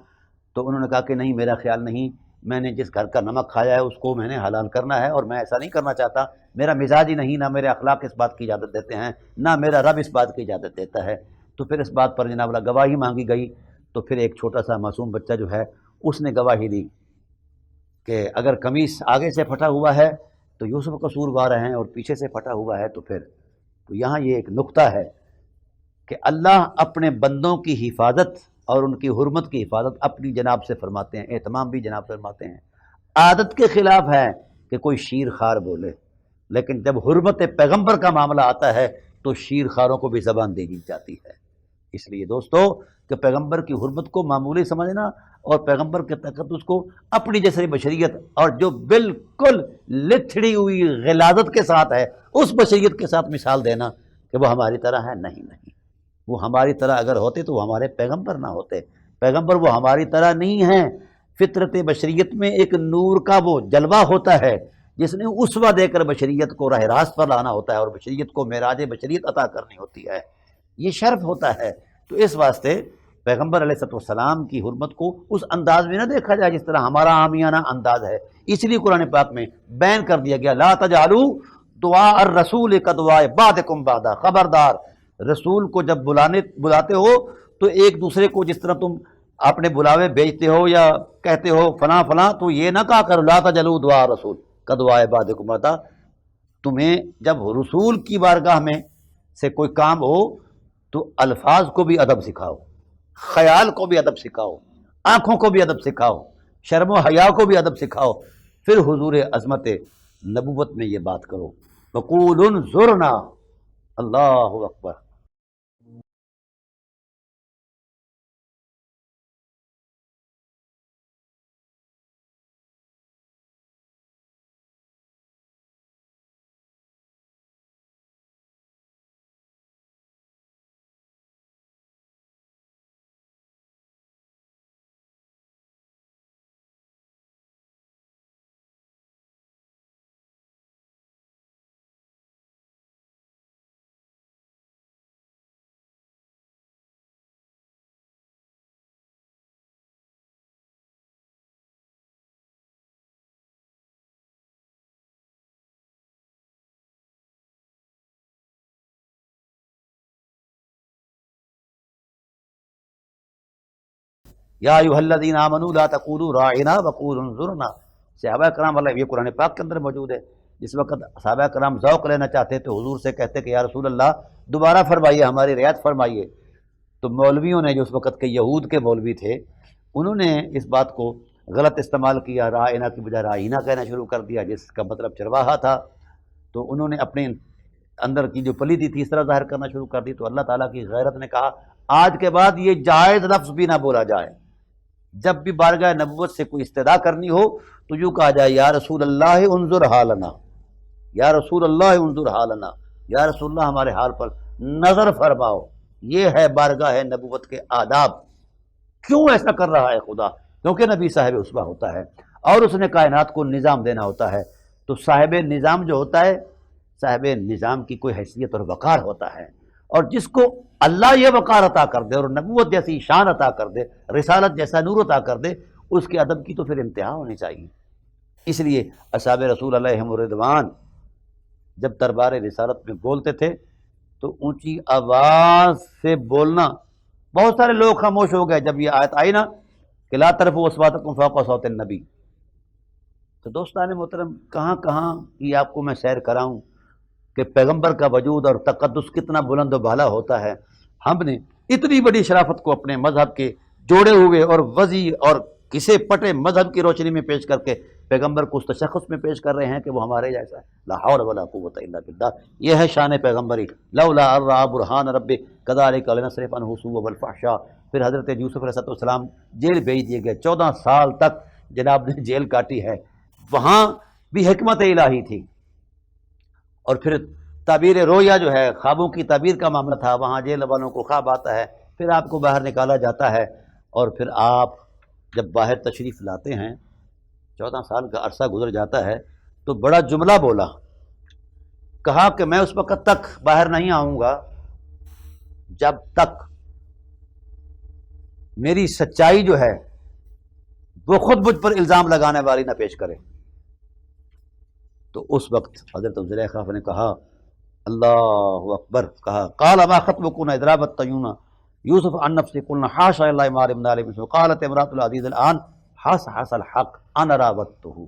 تو انہوں نے کہا کہ نہیں، میرا خیال نہیں، میں نے جس گھر کا نمک کھایا ہے اس کو میں نے حلال کرنا ہے، اور میں ایسا نہیں کرنا چاہتا، میرا مزاج ہی نہیں، نہ میرے اخلاق اس بات کی اجازت دیتے ہیں، نہ میرا رب اس بات کی اجازت دیتا ہے۔ تو پھر اس بات پر جناب اللہ گواہی مانگی گئی، تو پھر ایک چھوٹا سا معصوم بچہ جو ہے اس نے گواہی دی کہ اگر قمیص آگے سے پھٹا ہوا ہے تو یوسف قصوروار ہیں، اور پیچھے سے پھٹا ہوا ہے تو پھر۔ تو یہاں یہ ایک نقطہ ہے کہ اللہ اپنے بندوں کی حفاظت اور ان کی حرمت کی حفاظت اپنی جناب سے فرماتے ہیں، اہتمام بھی جناب سے فرماتے ہیں۔ عادت کے خلاف ہے کہ کوئی شیر خار بولے، لیکن جب حرمت پیغمبر کا معاملہ آتا ہے تو شیر خاروں کو بھی زبان دے دی جاتی ہے۔ اس لیے دوستو کہ پیغمبر کی حرمت کو معمولی سمجھنا اور پیغمبر کے تقدس کو اپنی جیسے بشریت اور جو بالکل لتھڑی ہوئی غلاظت کے ساتھ ہے اس بشریت کے ساتھ مثال دینا کہ وہ ہماری طرح ہے، نہیں نہیں، وہ ہماری طرح اگر ہوتے تو وہ ہمارے پیغمبر نہ ہوتے۔ پیغمبر وہ ہماری طرح نہیں ہیں، فطرت بشریت میں ایک نور کا وہ جلوہ ہوتا ہے جس نے اسوہ دے کر بشریت کو راہ راست پر لانا ہوتا ہے اور بشریت کو معراج بشریت عطا کرنی ہوتی ہے، یہ شرف ہوتا ہے۔ تو اس واسطے پیغمبر علیہ السلام کی حرمت کو اس انداز میں نہ دیکھا جائے جس طرح ہمارا عامیانہ انداز ہے۔ اس لیے قرآن پاک میں بیان کر دیا گیا لا تجعلوا دعاء الرسول کدعاء بعضکم بعضا، خبردار رسول کو جب بلاتے ہو تو ایک دوسرے کو جس طرح تم اپنے بلاوے بھیجتے ہو یا کہتے ہو فلاں فلاں، تو یہ نہ کہا کرو لا تجعلوا دعاء الرسول کدعاء بعضکم بعضا، تمہیں جب رسول کی بارگاہ میں سے کوئی کام ہو تو الفاظ کو بھی ادب سکھاؤ، خیال کو بھی ادب سکھاؤ، آنکھوں کو بھی ادب سکھاؤ، شرم و حیا کو بھی ادب سکھاؤ، پھر حضور عظمت نبوت میں یہ بات کرو وقول انظرنا، اللہ اکبر۔ یا ایھا الذین آمنوا لا تقولوا راعنا وقولوا انظرنا، صحابہ کرام والا یہ قرآن پاک کے اندر موجود ہے۔ جس وقت صحابہ کرام ذوق لینا چاہتے تو حضور سے کہتے کہ یا رسول اللہ دوبارہ فرمائیے، ہماری رعایت فرمائیے۔ تو مولویوں نے جو اس وقت کے یہود کے مولوی تھے انہوں نے اس بات کو غلط استعمال کیا، راعنا کی بجائے راعینا کہنا شروع کر دیا جس کا مطلب چرواہا تھا، تو انہوں نے اپنے اندر کی جو پلیدی تھی اس طرح ظاہر کرنا شروع کر دی۔ تو اللہ تعالیٰ کی غیرت نے کہا آج کے بعد یہ جائز لفظ بھی نہ بولا جائے، جب بھی بارگاہ نبوت سے کوئی استدعا کرنی ہو تو یوں کہا جائے یا رسول اللہ انظر حالنا، یا رسول اللہ انظر حالنا، یا رسول اللہ ہمارے حال پر نظر فرماؤ۔ یہ ہے بارگاہ نبوت کے آداب۔ کیوں ایسا کر رہا ہے خدا؟ کیونکہ نبی صاحب اسوہ ہوتا ہے اور اس نے کائنات کو نظام دینا ہوتا ہے، تو صاحب نظام جو ہوتا ہے، صاحب نظام کی کوئی حیثیت اور وقار ہوتا ہے، اور جس کو اللہ یہ وقار عطا کر دے اور نبوت جیسی شان عطا کر دے، رسالت جیسا نور عطا کر دے، اس کے ادب کی تو پھر انتہا ہونی چاہیے۔ اس لیے اصحاب رسول علیہم الرضوان جب دربار رسالت میں بولتے تھے تو اونچی آواز سے بولنا، بہت سارے لوگ خاموش ہو گئے جب یہ آیت آئی نا کہ لا ترفعوا اصواتکم فوق صوت النبی۔ تو دوستان محترم، کہاں کہاں کی آپ کو میں سیر کراؤں کہ پیغمبر کا وجود اور تقدس کتنا بلند و بالا ہوتا ہے۔ ہم نے اتنی بڑی شرافت کو اپنے مذہب کے جوڑے ہوئے اور وضی اور کسے پٹے مذہب کی روشنی میں پیش کر کے پیغمبر کو اس تشخص میں پیش کر رہے ہیں کہ وہ ہمارے جیسا ہے۔ لا حول ولا قوت الا باللہ، یہ ہے شان پیغمبری۔ لولا ان رأى برہان رب کذلک لنصرف عنہ السوء والفحشاء۔ پھر حضرت یوسف علیہ السلام جیل بھیج دیے گئے، 14 سال تک جناب نے جیل کاٹی ہے، وہاں بھی حکمت الہی تھی۔ اور پھر تعبیر رویا جو ہے، خوابوں کی تعبیر کا معاملہ تھا، وہاں جیل والوں کو خواب آتا ہے، پھر آپ کو باہر نکالا جاتا ہے، اور پھر آپ جب باہر تشریف لاتے ہیں، 14 سال کا عرصہ گزر جاتا ہے، تو بڑا جملہ بولا، کہا کہ میں اس وقت تک باہر نہیں آؤں گا جب تک میری سچائی جو ہے وہ خود مجھ پر الزام لگانے والی نہ پیش کرے۔ تو اس وقت حضرت زلیخا نے کہا اللہ اکبر، کہا قال ما خطبكن اذ راوت یوسف عن نفسه قلنا حاشا لله ما علمنا عليه من سوء قالت امرأة العزيز الآن حصحص الحق انا راودته۔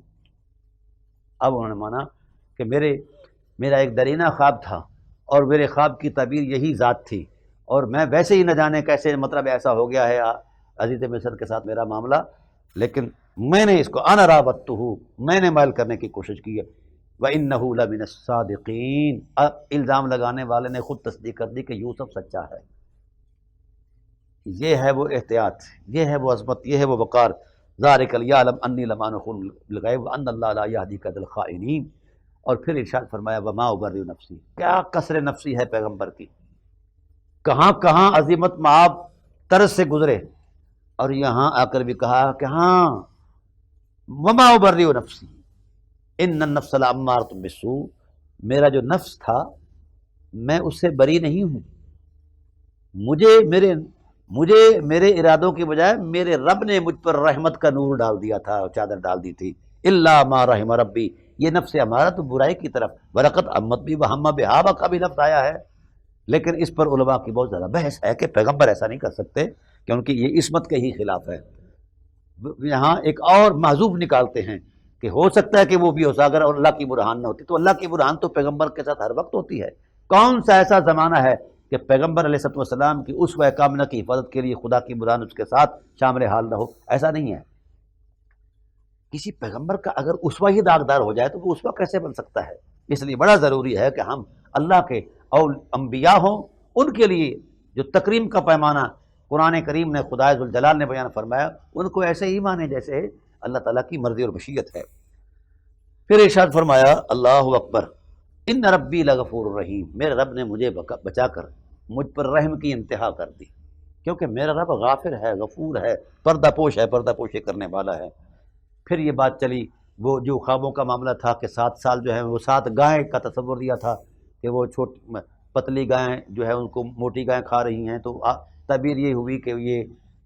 اب انہوں نے مانا کہ میرا ایک درینہ خواب تھا اور میرے خواب کی تعبیر یہی ذات تھی، اور میں ویسے ہی نہ جانے کیسے مطلب ایسا ہو گیا ہے عزیز مصر کے ساتھ میرا معاملہ، لیکن میں نے اس کو انا راودته، میں نے مائل کرنے کی کوشش کی ہے۔ وَإِنَّهُ لَمِنَ الصَّادِقِينَ، اب الزام لگانے والے نے خود تصدیق کر دی کہ یوسف سچا ہے۔ یہ ہے وہ احتیاط، یہ ہے وہ عظمت، یہ ہے وہ وقار۔ ذَلِكَ لِيَعْلَمَ أَنِّي لَمْ أَخُنْ بِالْغَيْبِ وَأَنَّ اللَّهَ لَا يَهْدِي كَيْدَ الْخَائِنِينَ۔ اور پھر ارشاد فرمایا وَمَا أُبَرِّئُ نَفْسِي، کیا کثر نفسی ہے پیغمبر کی، کہاں کہاں عظیمت معاب طرز سے گزرے، اور یہاں آ کر بھی کہا کہ ہاں وَمَا أُبَرِّئُ نَفْسِي إِنَّ النَّفْسَ لَأَمَّارَةٌ بِالسُّوءِ، میرا جو نفس تھا میں اس سے بری نہیں ہوں، مجھے میرے ارادوں کی بجائے میرے رب نے مجھ پر رحمت کا نور ڈال دیا تھا، چادر ڈال دی تھی۔ الا ما رحم ربی، یہ نفس ہمارا تو برائی کی طرف، ورقت امت بھی وہم بہابا کا بھی لفظ آیا ہے، لیکن اس پر علماء کی بہت زیادہ بحث ہے کہ پیغمبر ایسا نہیں کر سکتے کیونکہ یہ عصمت کے ہی خلاف ہے۔ یہاں ایک اور محذوف نکالتے ہیں کہ ہو سکتا ہے کہ وہ بھی ہو، اگر اور اللہ کی برہان نہ ہوتی تو اللہ کی برہان تو پیغمبر کے ساتھ ہر وقت ہوتی ہے۔ کون سا ایسا زمانہ ہے کہ پیغمبر علیہ السلام کی اسوہ کاملہ کی حفاظت کے لیے خدا کی برہان اس کے ساتھ شامل حال نہ ہو؟ ایسا نہیں ہے۔ کسی پیغمبر کا اگر اسوہ ہی داغدار ہو جائے تو وہ اسوہ کیسے بن سکتا ہے؟ اس لیے بڑا ضروری ہے کہ ہم اللہ کے انبیاء ہوں، ان کے لیے جو تکریم کا پیمانہ قرآن کریم نے خدا ذوالجلال نے بیان فرمایا، ان کو ایسے ہی مانے جیسے اللہ تعالیٰ کی مرضی اور مشیت ہے۔ پھر ارشاد فرمایا اللہ اکبر، ان ربی لغفور الرحیم، میرے رب نے مجھے بچا کر مجھ پر رحم کی انتہا کر دی، کیونکہ میرا رب غافر ہے، غفور ہے، پردہ پوش ہے، پردہ پوشی کرنے والا ہے۔ پھر یہ بات چلی، وہ جو خوابوں کا معاملہ تھا کہ 7 سال جو ہے وہ 7 گائیں کا تصور دیا تھا کہ وہ چھوٹی پتلی گائیں جو ہے ان کو موٹی گائیں کھا رہی ہیں، تو تعبیر یہ ہوئی کہ یہ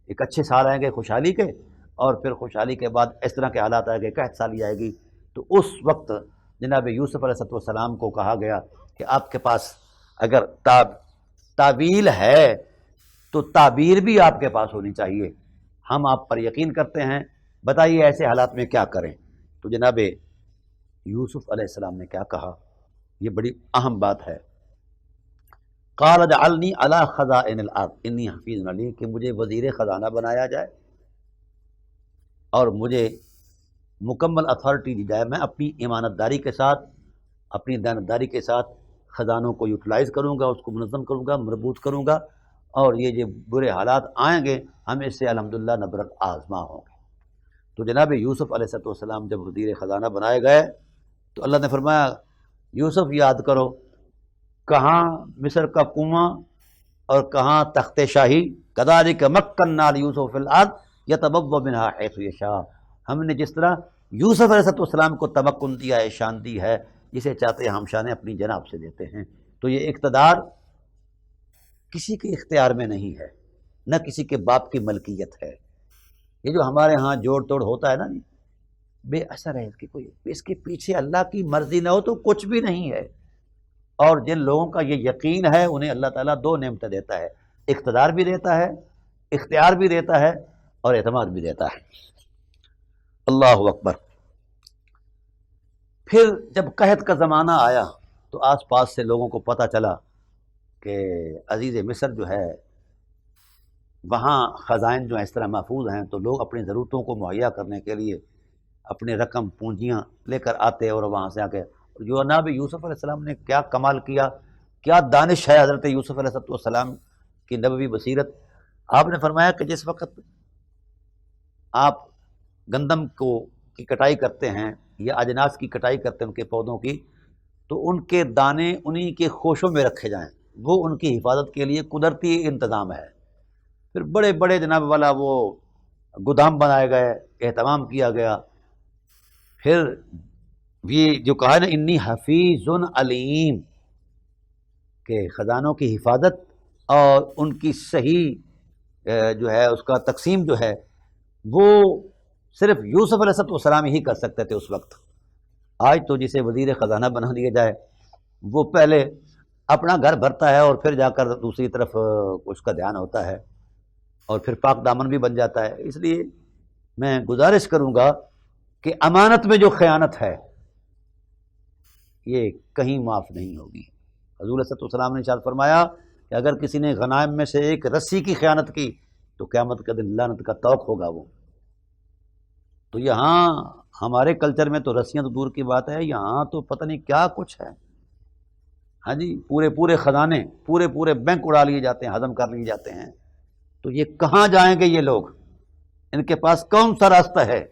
ایک اچھے سال آئیں گے خوشحالی کے، اور پھر خوشحالی کے بعد اس طرح کے حالات آئیں گے، قحط سالی آئے گی۔ تو اس وقت جناب یوسف علیہ السلام کو کہا گیا کہ آپ کے پاس اگر تعویل ہے تو تعبیر بھی آپ کے پاس ہونی چاہیے، ہم آپ پر یقین کرتے ہیں، بتائیے ایسے حالات میں کیا کریں۔ تو جناب یوسف علیہ السلام نے کیا کہا، یہ بڑی اہم بات ہے۔ قال اجعلنی علی خزائن الارض انی حفیظ علیم، کہ مجھے وزیر خزانہ بنایا جائے اور مجھے مکمل اتھارٹی دی جائے، میں اپنی امانت داری کے ساتھ، اپنی دیانتداری کے ساتھ خزانوں کو یوٹیلائز کروں گا، اس کو منظم کروں گا، مربوط کروں گا، اور یہ جو برے حالات آئیں گے ہم اس سے الحمدللہ نبرت آزما ہوں گے۔ تو جناب یوسف علیہ السلام جب وزیر خزانہ بنائے گئے تو اللہ نے فرمایا یوسف یاد کرو، کہاں مصر کا کنواں اور کہاں تخت شاہی، کذالک مکننا لیوسف فی الارض یتبوأ منہا حیث یشاء، ہم نے جس طرح یوسف علیہ السلام کو تمکن دیا ہے، شان دی ہے، جسے چاہتے ہیں ہم شانیں اپنی جناب سے دیتے ہیں۔ تو یہ اقتدار کسی کے اختیار میں نہیں ہے، نہ کسی کے باپ کی ملکیت ہے۔ یہ جو ہمارے ہاں جوڑ توڑ ہوتا ہے نا، بے اثر ہے، اس کے پیچھے اللہ کی مرضی نہ ہو تو کچھ بھی نہیں ہے۔ اور جن لوگوں کا یہ یقین ہے انہیں اللہ تعالیٰ دو نعمتیں دیتا ہے، اقتدار بھی دیتا ہے، اختیار بھی دیتا ہے، اور اعتماد بھی دیتا ہے۔ اللہ اکبر۔ پھر جب قحط کا زمانہ آیا تو آس پاس سے لوگوں کو پتہ چلا کہ عزیز مصر جو ہے وہاں خزائن جو ہیں اس طرح محفوظ ہیں، تو لوگ اپنی ضرورتوں کو مہیا کرنے کے لیے اپنے رقم پونجیاں لے کر آتے، اور وہاں سے آ کے جو جناب یوسف علیہ السلام نے کیا کمال کیا، کیا دانش ہے حضرت یوسف علیہ السلام کی نبوی بصیرت۔ آپ نے فرمایا کہ جس وقت آپ گندم کی کٹائی کرتے ہیں یا اجناس کی کٹائی کرتے ہیں ان کے پودوں کی، تو ان کے دانے انہی کے خوشوں میں رکھے جائیں، وہ ان کی حفاظت کے لیے قدرتی انتظام ہے۔ پھر بڑے بڑے جناب والا وہ گودام بنائے گئے، اہتمام کیا گیا۔ پھر یہ جو کہا ہے نا انی حفیظ علیم، کہ خزانوں کی حفاظت اور ان کی صحیح جو ہے اس کا تقسیم جو ہے وہ صرف یوسف علیہ السلام ہی کر سکتے تھے اس وقت۔ آج تو جسے وزیر خزانہ بنا دیا جائے وہ پہلے اپنا گھر بھرتا ہے اور پھر جا کر دوسری طرف اس کا دھیان ہوتا ہے، اور پھر پاک دامن بھی بن جاتا ہے۔ اس لیے میں گزارش کروں گا کہ امانت میں جو خیانت ہے یہ کہیں معاف نہیں ہوگی۔ حضور صلی اللہ علیہ وسلم نے ارشاد فرمایا کہ اگر کسی نے غنائم میں سے ایک رسی کی خیانت کی تو قیامت کے دن لعنت کا طوق ہوگا وہ۔ تو یہاں ہمارے کلچر میں تو رسیاں تو دور کی بات ہے، یہاں تو پتہ نہیں کیا کچھ ہے۔ ہاں جی، پورے خزانے، پورے بینک اڑا لیے جاتے ہیں، ہضم کر لیے جاتے ہیں۔ تو یہ کہاں جائیں گے یہ لوگ؟ ان کے پاس کون سا راستہ ہے؟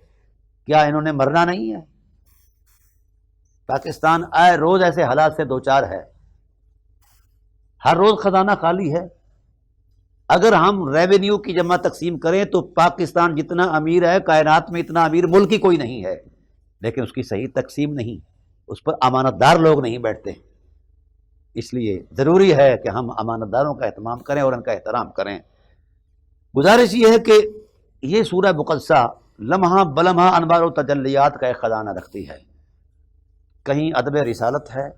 کیا انہوں نے مرنا نہیں ہے؟ پاکستان آئے روز ایسے حالات سے دوچار ہے، ہر روز خزانہ خالی ہے۔ اگر ہم ریونیو کی جمع تقسیم کریں تو پاکستان جتنا امیر ہے کائنات میں اتنا امیر ملک ہی کوئی نہیں ہے، لیکن اس کی صحیح تقسیم نہیں، اس پر امانت دار لوگ نہیں بیٹھتے۔ اس لیے ضروری ہے کہ ہم امانت داروں کا اہتمام کریں اور ان کا احترام کریں۔ گزارش یہ ہے کہ یہ سورہ مقدسہ لمحہ بلمحہ انوار و تجلیات کا ایک خزانہ رکھتی ہے۔ کہیں ادب رسالت ہے،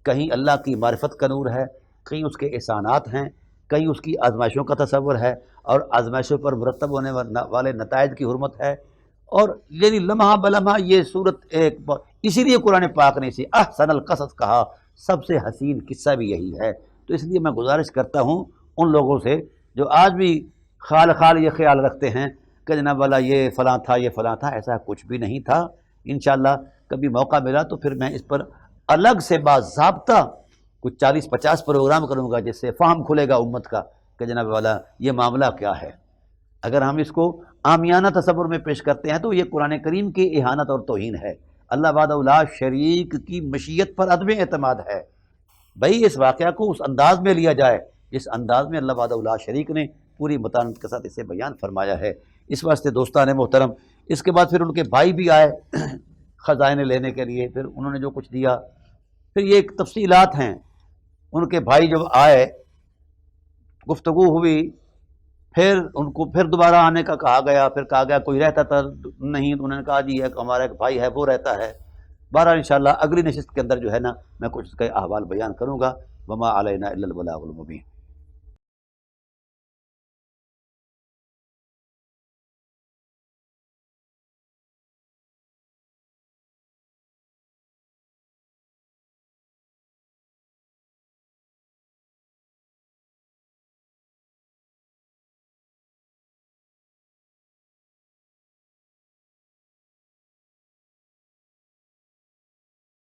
کہیں اللہ کی معرفت کا نور ہے، کہیں اس کے احسانات ہیں، کہیں اس کی آزمائشوں کا تصور ہے، اور آزمائشوں پر مرتب ہونے والے نتائج کی حرمت ہے۔ اور یعنی لمحہ بلمحہ یہ صورت اسی لیے قرآن پاک نے اسے احسن القصص کہا، سب سے حسین قصہ بھی یہی ہے۔ تو اس لیے میں گزارش کرتا ہوں ان لوگوں سے جو آج بھی خال یہ خیال رکھتے ہیں کہ جناب والا یہ فلاں تھا، یہ فلاں تھا، ایسا کچھ بھی نہیں تھا۔ انشاءاللہ کبھی موقع ملا تو پھر میں اس پر الگ سے باضابطہ کچھ 40-50 پروگرام کروں گا، جس سے فہم کھلے گا امت کا کہ جناب والا یہ معاملہ کیا ہے۔ اگر ہم اس کو عامیانہ تصور میں پیش کرتے ہیں تو یہ قرآن کریم کی اہانت اور توہین ہے۔ اللہ وحدہ لا شریک کی مشیت پر عدم اعتماد ہے۔ بھئی اس واقعہ کو اس انداز میں لیا جائے جس انداز میں اللہ وحدہ لا شریک نے پوری متانت کے ساتھ اسے بیان فرمایا ہے۔ اس واسطے دوستان محترم، اس کے بعد پھر ان کے بھائی بھی آئے خزائن لینے کے لیے، پھر انہوں نے جو کچھ دیا، پھر یہ ایک تفصیلات ہیں۔ ان کے بھائی جب آئے، گفتگو ہوئی، پھر ان کو پھر دوبارہ آنے کا کہا گیا، پھر کہا گیا کوئی رہتا تھا نہیں، تو انہوں نے کہا جی ہے ہمارا ایک بھائی ہے وہ رہتا ہے۔ بہرحال انشاءاللہ اگلی نشست کے اندر جو ہے نا میں کچھ اس کا احوال بیان کروں گا۔ وما علینا الا البلاغ المبین۔